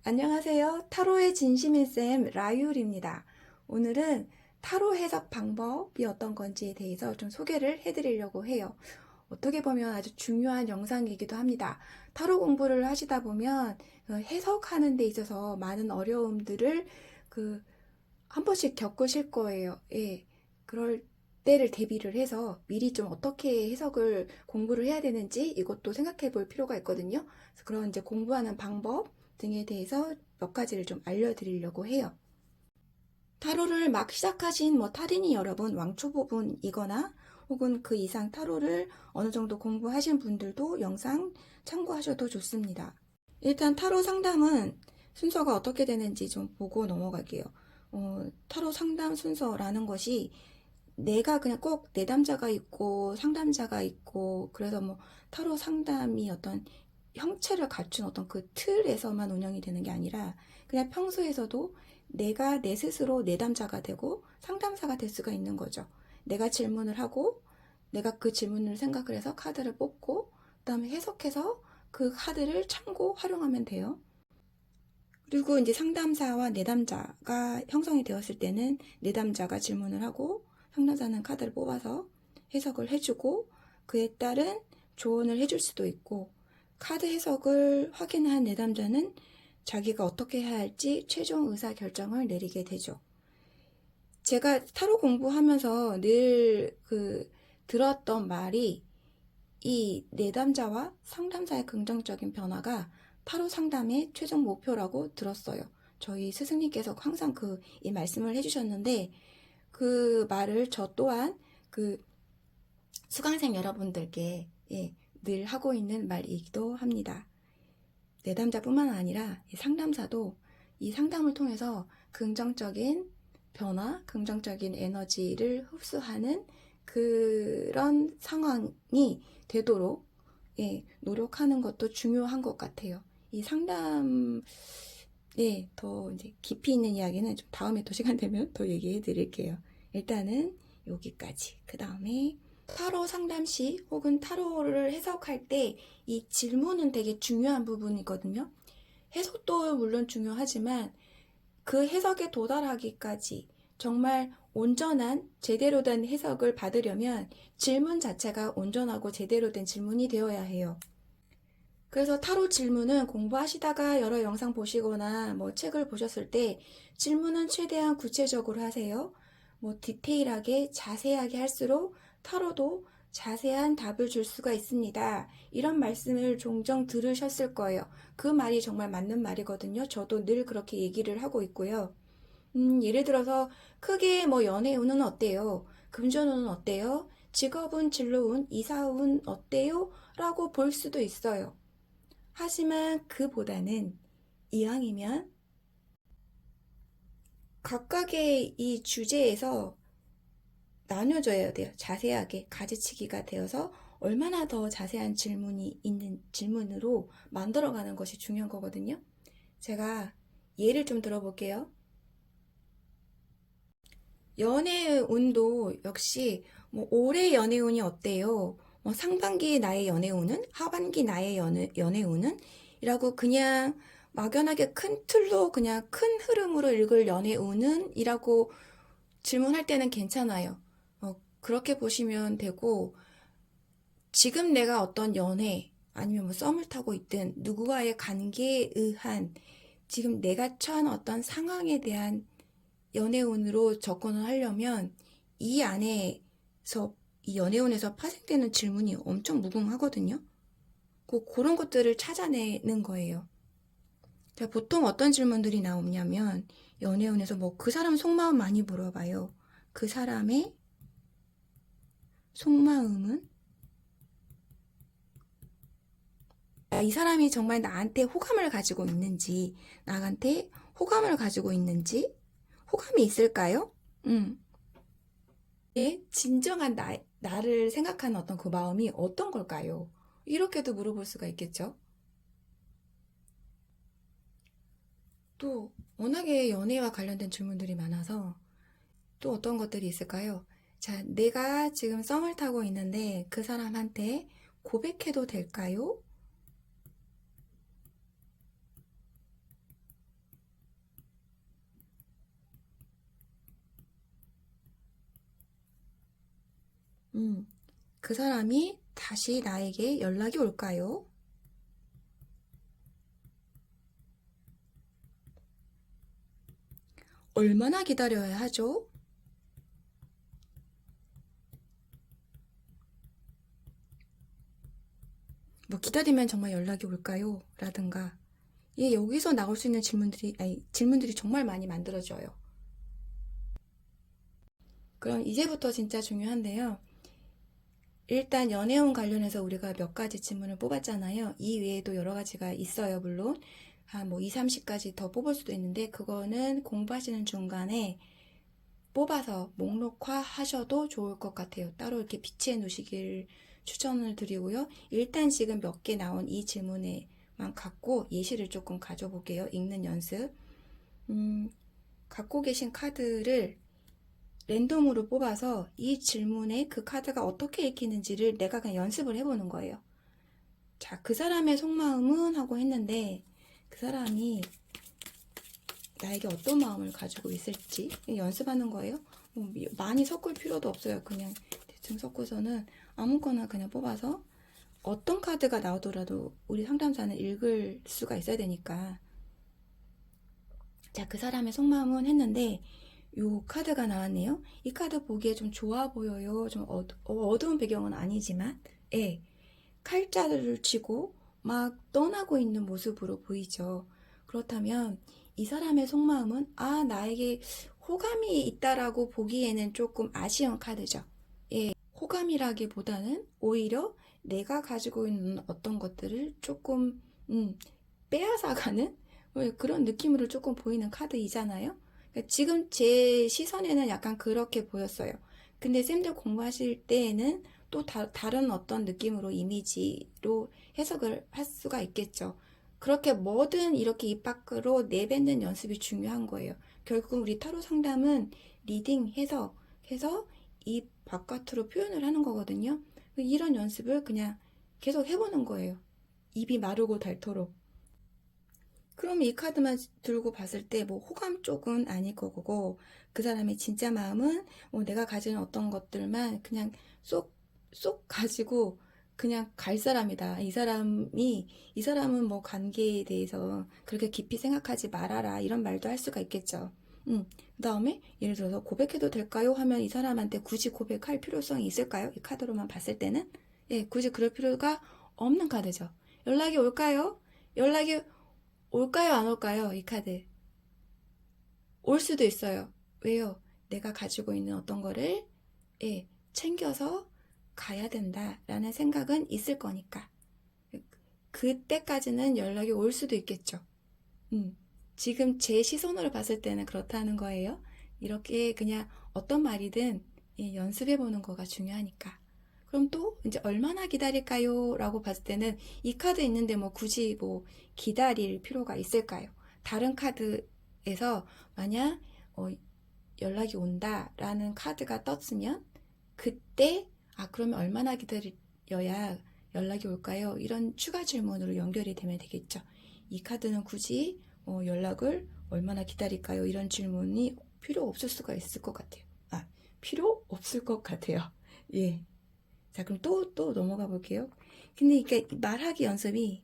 안녕하세요. 타로의 진심인쌤 라율입니다. 오늘은 타로 해석 방법이 어떤 건지에 대해서 좀 소개를 해드리려고 해요. 어떻게 보면 아주 중요한 영상이기도 합니다. 타로 공부를 하시다 보면 해석하는 데 있어서 많은 어려움들을 한 번씩 겪으실 거예요. 예. 그럴 때를 대비를 해서 미리 좀 어떻게 해석을 공부를 해야 되는지 이것도 생각해 볼 필요가 있거든요. 그래서 그런 이제 공부하는 방법 등에 대해서 몇 가지를 좀 알려드리려고 해요. 타로를 막 시작하신 타린이 여러분, 왕초보분이거나 혹은 그 이상 타로를 어느 정도 공부하신 분들도 영상 참고하셔도 좋습니다. 일단 타로 상담은 순서가 어떻게 되는지 좀 보고 넘어갈게요. 타로 상담 순서라는 것이 내가 그냥 꼭 내담자가 있고 상담자가 있고 그래서 타로 상담이 어떤 형체를 갖춘 어떤 그 틀에서만 운영이 되는 게 아니라 그냥 평소에서도 내가 내 스스로 내담자가 되고 상담사가 될 수가 있는 거죠. 내가 질문을 하고 내가 그 질문을 생각을 해서 카드를 뽑고 그다음에 해석해서 그 카드를 참고 활용하면 돼요. 그리고 이제 상담사와 내담자가 형성이 되었을 때는 내담자가 질문을 하고 상담사는 카드를 뽑아서 해석을 해주고 그에 따른 조언을 해줄 수도 있고 카드 해석을 확인한 내담자는 자기가 어떻게 해야 할지 최종 의사 결정을 내리게 되죠. 제가 타로 공부하면서 늘 들었던 말이 이 내담자와 상담사의 긍정적인 변화가 타로 상담의 최종 목표라고 들었어요. 저희 스승님께서 항상 이 말씀을 해주셨는데 그 말을 저 또한 수강생 여러분들께 늘 하고 있는 말이기도 합니다. 내담자뿐만 아니라 상담사도 이 상담을 통해서 긍정적인 변화, 긍정적인 에너지를 흡수하는 그런 상황이 되도록 노력하는 것도 중요한 것 같아요. 이 상담, 더 이제 깊이 있는 이야기는 좀 다음에 또 시간 되면 더 얘기해 드릴게요. 일단은 여기까지. 그 다음에 타로 상담 시 혹은 타로를 해석할 때 이 질문은 되게 중요한 부분이거든요. 해석도 물론 중요하지만 그 해석에 도달하기까지 정말 온전한 제대로 된 해석을 받으려면 질문 자체가 온전하고 제대로 된 질문이 되어야 해요. 그래서 타로 질문은 공부하시다가 여러 영상 보시거나 책을 보셨을 때 질문은 최대한 구체적으로 하세요. 디테일하게 자세하게 할수록 타로도 자세한 답을 줄 수가 있습니다. 이런 말씀을 종종 들으셨을 거예요. 그 말이 정말 맞는 말이거든요. 저도 늘 그렇게 얘기를 하고 있고요. 예를 들어서 크게 연애운은 어때요? 금전운은 어때요? 직업운, 진로운, 이사운 어때요? 라고 볼 수도 있어요. 하지만 그보다는 이왕이면 각각의 이 주제에서 나눠줘야 돼요. 자세하게 가지치기가 되어서 얼마나 더 자세한 질문이 있는 질문으로 만들어가는 것이 중요한 거거든요. 제가 예를 좀 들어볼게요. 연애운도 역시 올해 연애운이 어때요? 상반기 나의 연애운은? 하반기 나의 연애운은? 이라고 그냥 막연하게 큰 틀로 그냥 큰 흐름으로 읽을 연애운은? 이라고 질문할 때는 괜찮아요. 그렇게 보시면 되고 지금 내가 어떤 연애 아니면 썸을 타고 있든 누구와의 관계에 의한 지금 내가 처한 어떤 상황에 대한 연애운으로 접근을 하려면 이 안에서 이 연애운에서 파생되는 질문이 엄청 무궁하거든요. 그런 것들을 찾아내는 거예요. 자, 보통 어떤 질문들이 나오냐면 연애운에서 그 사람 속마음 많이 물어봐요. 그 사람의 속마음은? 이 사람이 정말 나한테 호감을 가지고 있는지, 나한테 호감을 가지고 있는지, 호감이 있을까요? 진정한 나를 생각하는 어떤 그 마음이 어떤 걸까요? 이렇게도 물어볼 수가 있겠죠? 또, 워낙에 연애와 관련된 질문들이 많아서 또 어떤 것들이 있을까요? 자, 내가 지금 썸을 타고 있는데 그 사람한테 고백해도 될까요? 그 사람이 다시 나에게 연락이 올까요? 얼마나 기다려야 하죠? 뭐 기다리면 정말 연락이 올까요? 라든가. 예, 여기서 나올 수 있는 질문들이 정말 많이 만들어져요. 그럼 이제부터 진짜 중요한데요. 일단 연애운 관련해서 우리가 몇 가지 질문을 뽑았잖아요. 이 외에도 여러 가지가 있어요, 물론. 한 뭐 2, 30가지 더 뽑을 수도 있는데, 그거는 공부하시는 중간에 뽑아서 목록화 하셔도 좋을 것 같아요. 따로 이렇게 비치해 놓으시길 추천을 드리고요. 일단 지금 몇 개 나온 이 질문에만 갖고 예시를 조금 가져볼게요. 읽는 연습. 갖고 계신 카드를 랜덤으로 뽑아서 이 질문에 그 카드가 어떻게 읽히는지를 내가 그냥 연습을 해보는 거예요. 자, 그 사람의 속마음은 하고 했는데 그 사람이 나에게 어떤 마음을 가지고 있을지 연습하는 거예요. 뭐 많이 섞을 필요도 없어요. 그냥 대충 섞고서는 아무거나 그냥 뽑아서 어떤 카드가 나오더라도 우리 상담사는 읽을 수가 있어야 되니까. 자, 그 사람의 속마음은 했는데 요 카드가 나왔네요. 이 카드 보기에 좀 좋아 보여요. 좀 어두운 배경은 아니지만, 예, 칼자루를 치고 막 떠나고 있는 모습으로 보이죠. 그렇다면 이 사람의 속마음은 나에게 호감이 있다라고 보기에는 조금 아쉬운 카드죠. 예, 호감이라기보다는 오히려 내가 가지고 있는 어떤 것들을 조금 빼앗아가는 그런 느낌으로 조금 보이는 카드이잖아요. 그러니까 지금 제 시선에는 약간 그렇게 보였어요. 근데 쌤들 공부하실 때에는 또 다른 어떤 느낌으로 이미지로 해석을 할 수가 있겠죠. 그렇게 뭐든 이렇게 입 밖으로 내뱉는 연습이 중요한 거예요. 결국 우리 타로 상담은 리딩 해서 입 바깥으로 표현을 하는 거거든요. 이런 연습을 그냥 계속 해보는 거예요. 입이 마르고 닳도록. 그럼 이 카드만 들고 봤을 때 뭐 호감 쪽은 아닐 거고 그 사람의 진짜 마음은 내가 가진 어떤 것들만 그냥 쏙 가지고 그냥 갈 사람이다. 이 사람은 뭐 관계에 대해서 그렇게 깊이 생각하지 말아라. 이런 말도 할 수가 있겠죠. 그 다음에 예를 들어서 고백해도 될까요? 하면 이 사람한테 굳이 고백할 필요성이 있을까요? 이 카드로만 봤을 때는 예, 굳이 그럴 필요가 없는 카드죠. 연락이 올까요? 연락이 올까요, 안 올까요? 이 카드. 올 수도 있어요. 왜요? 내가 가지고 있는 어떤 거를 예, 챙겨서 가야 된다라는 생각은 있을 거니까. 그때까지는 연락이 올 수도 있겠죠. 지금 제 시선으로 봤을 때는 그렇다는 거예요. 이렇게 그냥 어떤 말이든 예, 연습해보는 거가 중요하니까. 그럼 또 이제 얼마나 기다릴까요? 라고 봤을 때는 이 카드 있는데 뭐 굳이 뭐 기다릴 필요가 있을까요? 다른 카드에서 만약 연락이 온다라는 카드가 떴으면 그때 그러면 얼마나 기다려야 연락이 올까요? 이런 추가 질문으로 연결이 되면 되겠죠. 이 카드는 굳이 연락을 얼마나 기다릴까요? 이런 질문이 필요 없을 수가 있을 것 같아요. 필요 없을 것 같아요. 예. 자, 그럼 또 넘어가 볼게요. 근데 이게 말하기 연습이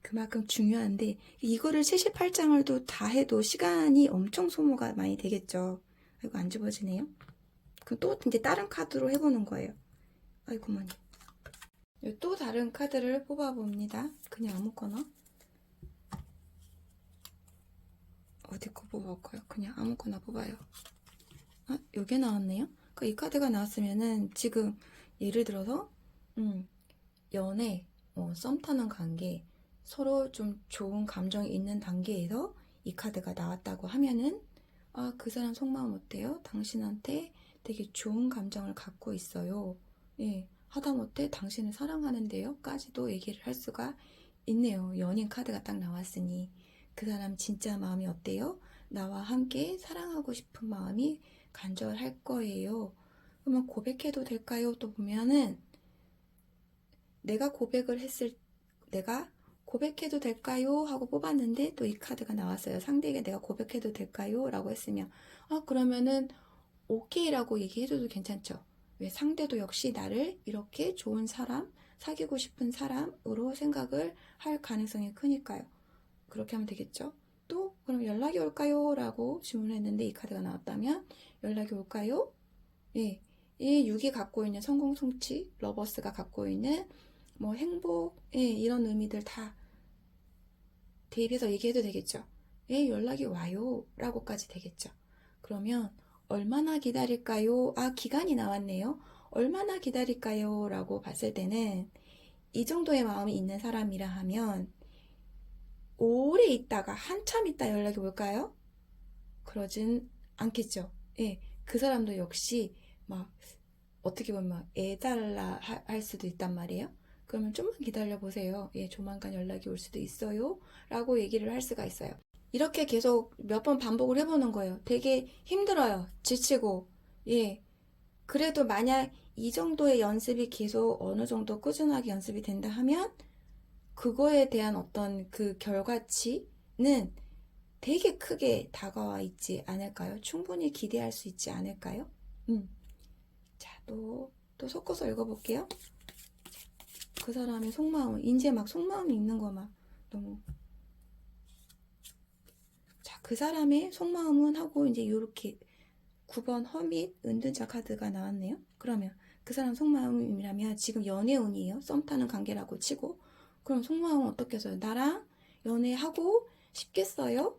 그만큼 중요한데, 이거를 78장을 또 다 해도 시간이 엄청 소모가 많이 되겠죠. 아이고, 안 집어지네요. 그럼 또 이제 다른 카드로 해보는 거예요. 아이고머니. 또 다른 카드를 뽑아봅니다. 그냥 아무거나. 어디 거 뽑아볼까요? 그냥 아무거나 뽑아요. 여기 나왔네요. 그러니까 이 카드가 나왔으면은 지금 예를 들어서 연애, 썸 타는 관계, 서로 좀 좋은 감정이 있는 단계에서 이 카드가 나왔다고 하면은 그 사람 속마음 어때요? 당신한테 되게 좋은 감정을 갖고 있어요. 예, 하다못해 당신을 사랑하는데요? 까지도 얘기를 할 수가 있네요. 연인 카드가 딱 나왔으니 그 사람 진짜 마음이 어때요? 나와 함께 사랑하고 싶은 마음이 간절할 거예요. 그러면 고백해도 될까요? 또 보면은 내가 고백해도 될까요? 하고 뽑았는데 또 이 카드가 나왔어요. 상대에게 내가 고백해도 될까요? 라고 했으면 그러면은 오케이라고 얘기해줘도 괜찮죠. 왜 상대도 역시 나를 이렇게 좋은 사람, 사귀고 싶은 사람으로 생각을 할 가능성이 크니까요. 그렇게 하면 되겠죠. 또 그럼 연락이 올까요? 라고 질문했는데 이 카드가 나왔다면 연락이 올까요? 예, 이 6이 갖고 있는 성공, 성취, 러버스가 갖고 있는 뭐 행복, 예, 이런 의미들 다 대입해서 얘기해도 되겠죠. 예, 연락이 와요 라고까지 되겠죠. 그러면 얼마나 기다릴까요? 아, 기간이 나왔네요. 얼마나 기다릴까요? 라고 봤을 때는 이 정도의 마음이 있는 사람이라 하면 오래 있다가 한참 있다 연락이 올까요? 그러진 않겠죠. 예, 그 사람도 역시 막 어떻게 보면 애달라 할 수도 있단 말이에요. 그러면 좀만 기다려 보세요. 예, 조만간 연락이 올 수도 있어요. 라고 얘기를 할 수가 있어요. 이렇게 계속 몇 번 반복을 해보는 거예요. 되게 힘들어요. 지치고. 예. 그래도 만약 이 정도의 연습이 계속 어느 정도 꾸준하게 연습이 된다 하면 그거에 대한 어떤 그 결과치는 되게 크게 다가와 있지 않을까요? 충분히 기대할 수 있지 않을까요? 자, 또 섞어서 읽어볼게요. 그 사람의 속마음, 이제 막 속마음이 있는 거 막 너무. 자, 그 사람의 속마음은 하고 이제 이렇게 9번 허밋 은둔자 카드가 나왔네요. 그러면 그 사람 속마음이라면 지금 연애운이에요. 썸 타는 관계라고 치고. 그럼 속마음은 어떻게 써요? 나랑 연애하고 싶겠어요?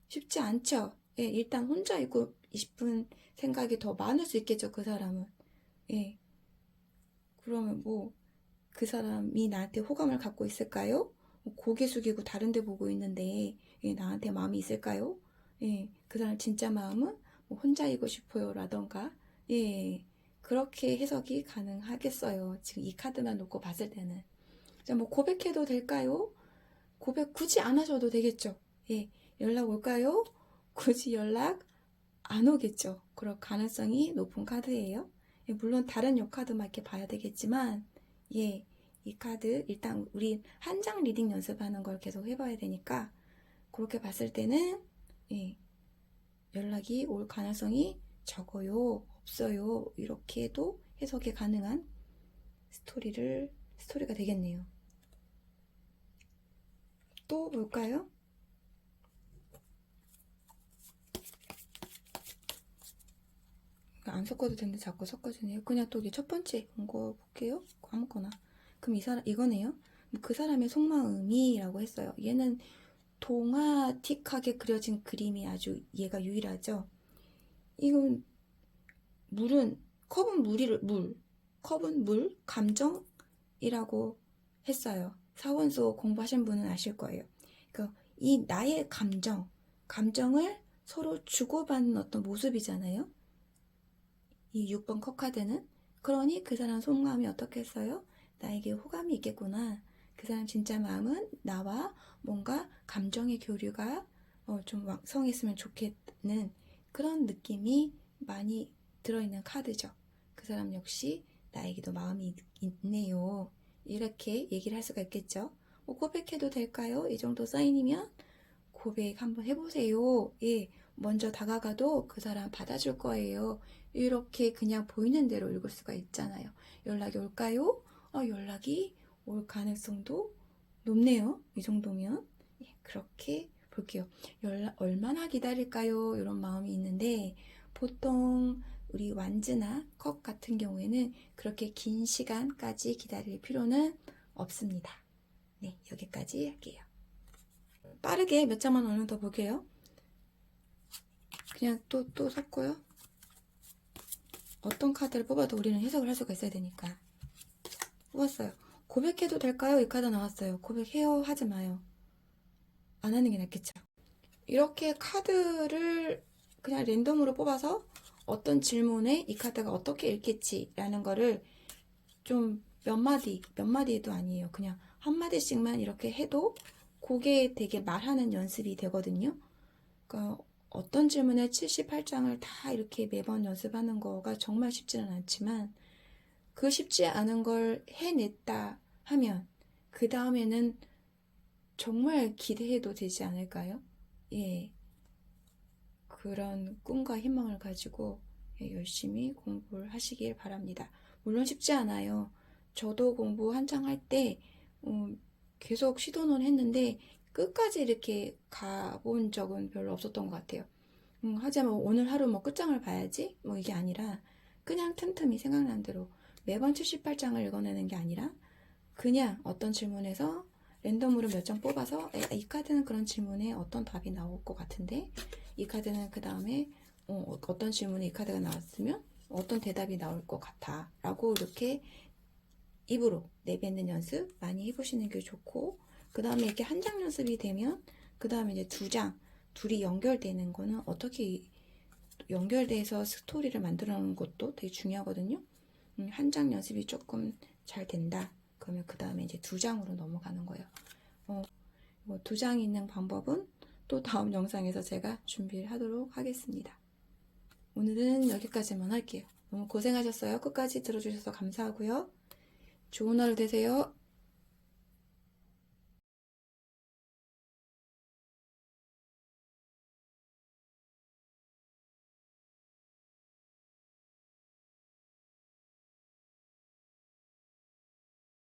쉽지 않죠. 예, 일단 혼자 있고 싶은 생각이 더 많을 수 있겠죠, 그 사람은. 예, 그러면 뭐, 그 사람이 나한테 호감을 갖고 있을까요? 뭐 고개 숙이고 다른 데 보고 있는데, 예, 나한테 마음이 있을까요? 예, 그 사람 진짜 마음은 뭐 혼자이고 싶어요, 라던가. 예, 그렇게 해석이 가능하겠어요. 지금 이 카드만 놓고 봤을 때는. 자, 뭐 고백해도 될까요? 고백 굳이 안 하셔도 되겠죠. 예, 연락 올까요? 굳이 연락 안 오겠죠. 그럴 가능성이 높은 카드예요. 예, 물론 다른 요 카드만 이렇게 봐야 되겠지만, 예, 이 카드 일단 우리 한 장 리딩 연습하는 걸 계속 해봐야 되니까 그렇게 봤을 때는 예, 연락이 올 가능성이 적어요, 없어요 이렇게도 해석이 가능한 스토리가 되겠네요. 또 볼까요? 안 섞어도 되는데 자꾸 섞어주네요. 그냥 또 첫 번째 본 거 볼게요. 아무거나. 그럼 이 사람 이거네요. 그 사람의 속마음이라고 했어요. 얘는 동화틱하게 그려진 그림이 아주 얘가 유일하죠. 이건 물은 컵은 컵은 물, 감정이라고 했어요. 사원수 공부하신 분은 아실 거예요. 그러니까 이 나의 감정을 서로 주고받는 어떤 모습이잖아요. 이 6번 컵 카드는. 그러니 그 사람 속마음이 어떻게 했어요? 나에게 호감이 있겠구나. 그 사람 진짜 마음은 나와 뭔가 감정의 교류가 좀 왕성했으면 좋겠는 그런 느낌이 많이 들어있는 카드죠. 그 사람 역시 나에게도 마음이 있네요. 이렇게 얘기를 할 수가 있겠죠. 뭐 고백해도 될까요? 이 정도 사인이면 고백 한번 해보세요. 예, 먼저 다가가도 그 사람 받아줄 거예요. 이렇게 그냥 보이는 대로 읽을 수가 있잖아요. 연락이 올까요? 연락이 올 가능성도 높네요. 이 정도면. 예, 그렇게 볼게요. 얼마나 기다릴까요? 이런 마음이 있는데 보통 우리 완즈나 컵 같은 경우에는 그렇게 긴 시간까지 기다릴 필요는 없습니다. 네, 여기까지 할게요. 빠르게 몇 장만 얼른 더 볼게요. 그냥 또 섞고요. 어떤 카드를 뽑아도 우리는 해석을 할 수가 있어야 되니까. 뽑았어요. 고백해도 될까요? 이 카드 나왔어요. 고백해요 하지 마요. 안 하는 게 낫겠죠. 이렇게 카드를 그냥 랜덤으로 뽑아서 어떤 질문에 이 카드가 어떻게 읽겠지라는 거를 좀 몇 마디도 아니에요. 그냥 한 마디씩만 이렇게 해도 그게 되게 말하는 연습이 되거든요. 그러니까 어떤 질문에 78장을 다 이렇게 매번 연습하는 거가 정말 쉽지는 않지만 그 쉽지 않은 걸 해냈다 하면 그 다음에는 정말 기대해도 되지 않을까요? 예. 그런 꿈과 희망을 가지고 열심히 공부를 하시길 바랍니다. 물론 쉽지 않아요. 저도 공부 한창 할 때 계속 시도는 했는데 끝까지 이렇게 가본 적은 별로 없었던 것 같아요. 하지만 오늘 하루 뭐 끝장을 봐야지 뭐 이게 아니라 그냥 틈틈이 생각난 대로 매번 78장을 읽어내는 게 아니라 그냥 어떤 질문에서 랜덤으로 몇 장 뽑아서 이 카드는 그런 질문에 어떤 답이 나올 것 같은데 이 카드는 그 다음에 어떤 질문에 이 카드가 나왔으면 어떤 대답이 나올 것 같아 라고 이렇게 입으로 내뱉는 연습 많이 해보시는 게 좋고 그 다음에 이렇게 한 장 연습이 되면 그 다음에 이제 두 장 둘이 연결되는 거는 어떻게 연결돼서 스토리를 만들어 놓는 것도 되게 중요하거든요. 한 장 연습이 조금 잘 된다. 그러면 그 다음에 이제 두 장으로 넘어가는 거예요. 두 장 있는 방법은 또 다음 영상에서 제가 준비를 하도록 하겠습니다. 오늘은 여기까지만 할게요. 너무 고생하셨어요. 끝까지 들어주셔서 감사하고요. 좋은 하루 되세요.